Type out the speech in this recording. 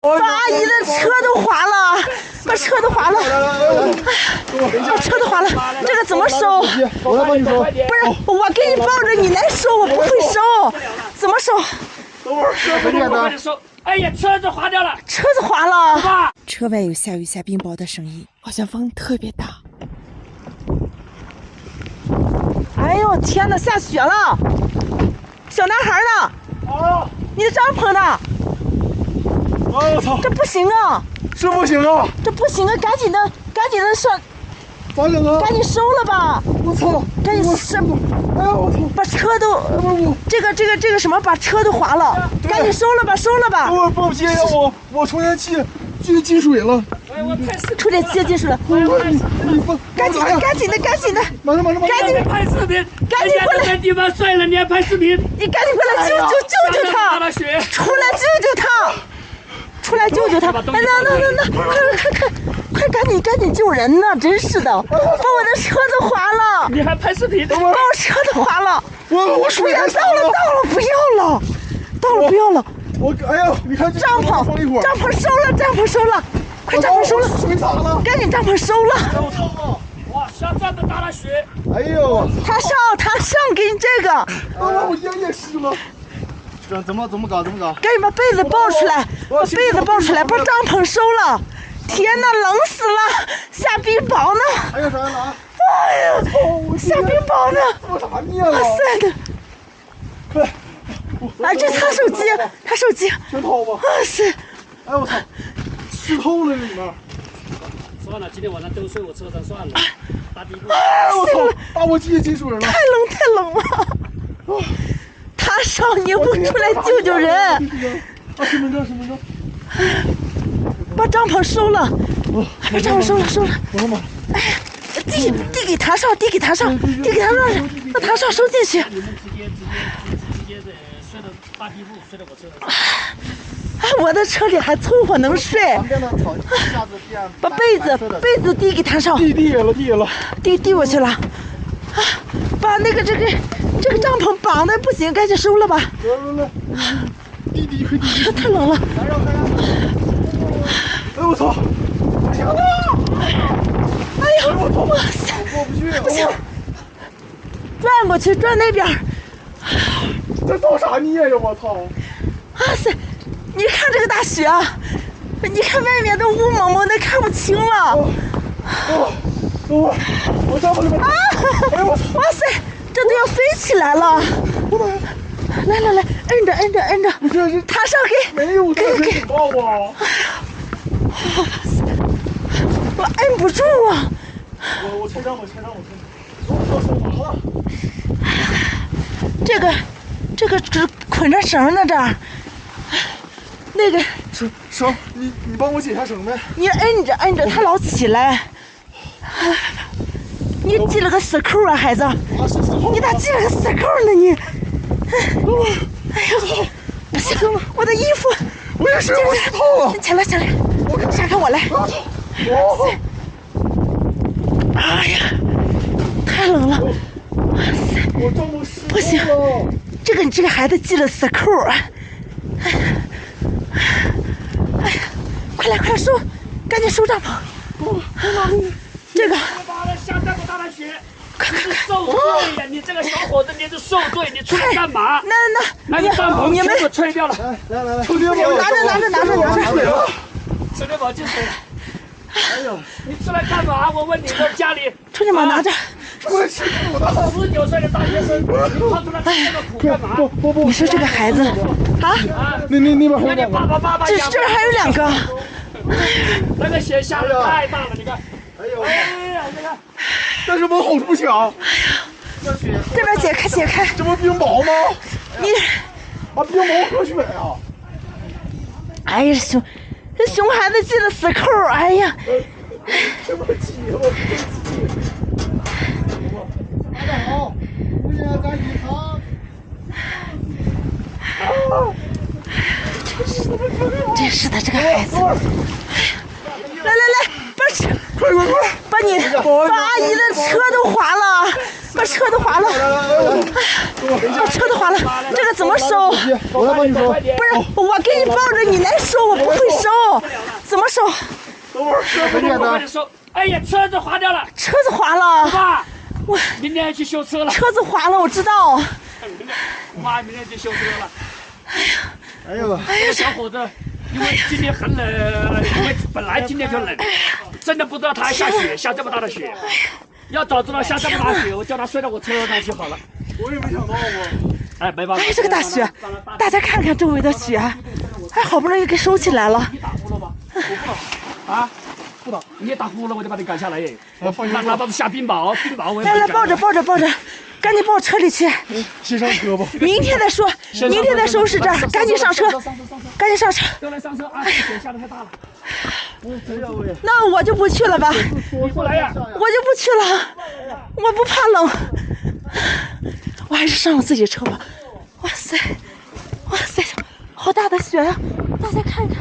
把阿姨的车都划了，把车都划了，把车都划了，这个怎么收？我来帮你收。不是，我给你抱着，你来收，我不会收，怎么收？等会儿，很简单。哎呀，车子滑掉了，车子滑了。车外有下雨下冰雹的声音，好像风特别大。哎呦天哪，下雪了！小男孩呢？啊！你的帐篷呢？啊！我操！这不行啊！是不行啊！这不行啊！赶紧的上，咋整啊？赶紧收了吧！我操！赶紧收！哎呀，我操！把车都，这个什么，把车都划了，赶紧收了吧，收了吧！等会儿抱歉呀，我充电器进水了。哎，我拍视频，充电器进水了，你放，赶紧的，马上，赶紧拍视频，赶紧过来！在地方睡了，你还拍视频？你赶紧过来救他！出来救他！出来救他！哎，那，快赶紧救人呢！真是的，把我的车子划了！你还拍视频？把我车子划了！我水还到了，不要了！哎呀，你看帐篷收了，快帐篷收了！水洒了，赶紧帐篷收了！我操！哇，下站的打了雪！哎呦，他上给你这个！我烟也湿了。怎么搞？赶紧把被子抱出来，把帐篷收了！天哪，冷死了！下冰雹呢！还有啥呢？哎呀，下冰雹呢！做啥呢？哇塞的！快！啊，这他手机！全掏吧！哇塞！哎我操，湿透了里面。算了，今天晚上都睡我车上算了。打地铺。哎我操，把我机也进水了。太冷了！他上你不出来救人！啊，身份证。把帐篷收了！把帐篷收了！我他妈！哎呀，递给他上，让他上收进去。你们直接睡到大地铺，睡到我车上。哎，我的车里还凑合能睡。把被子递给他上。递了。递过去了。啊，把这个帐篷绑的不行，赶紧收了吧。来，递。太冷了。哎我操！哎呀，哇塞！过不去，不行，转过去，转那边。这造啥孽呀！我操！哇塞！你看这个大雪，你看外面都雾蒙蒙的，看不清了。我帐篷里面。哎呦我操！哇塞，这都要飞起来了。来，摁着。你这是他上给没有这个警报啊！我摁不住啊！我牵上我。手完了。这个只捆着绳呢，这儿。那个绳，你帮我解下绳呗。你摁着，他老起来。你系了个死扣啊，孩子！你咋系了个死扣呢你？哎呦，不行，我的衣服！我也是，我湿透了。起来，闪开我来！哎呀，太冷了！哇塞，我帐篷湿透了。不行，这个孩子系了死扣啊！哎呀，快来收，赶紧收帐篷！这个下这么大的雪，快！受罪呀！你这个小伙子，你是受罪，你出来干嘛？那个帐篷你们全部吹掉了。来，充电宝拿着！充电宝进水了。哎呦，你出来干嘛？我问你，在家里充电宝拿着。我吃苦的。19岁的大学生，你跑出来吃这个苦干嘛？不，你说这个孩子啊？那边还有两个。爸爸这还有2个。那个雪下的太大了，你看。哎呦，你看。但是往好处想。这边解开。这不冰雹吗？你啊，冰雹和雪呀！哎呀，这熊孩子系了死扣，哎呀！这么挤，大家好，物业赶紧藏。真是的，这个孩子。来，快！把阿姨的车都划了，把车都划了，这个怎么收？我来帮你收。不是，我给你抱着，你来收，我不会收。手，等会儿我跟你说，哎呀，车子滑掉了，车子滑了，爸，我明天去修车了。车子滑了，我知道。妈，明天去修车了。哎呦，这个小伙子，因为今天很冷，因为本来今天就冷，真的不知道他还下雪，下这么大的雪。要早知道下这么大雪，我叫他睡到我车上去好了。我也没想到我。哎，没办法。哎，这个大雪，大家看看周围的雪，哎，好不容易给收起来了。你打呼噜吧？我不打。啊？不打。你打呼噜，我就把你赶下来耶。放心，拿把子下冰雹，冰雹我也。来来，抱着抱着抱着，赶紧抱车里去。先上车吧。明天再说，明天再收拾这儿，赶紧上车，赶紧上车。都来上车啊！雪下的太大了。那我就不去了吧，你不来呀？我就不去了，我不怕冷，我还是上我自己车吧。哇塞，哇塞，好大的雪呀！大家看看。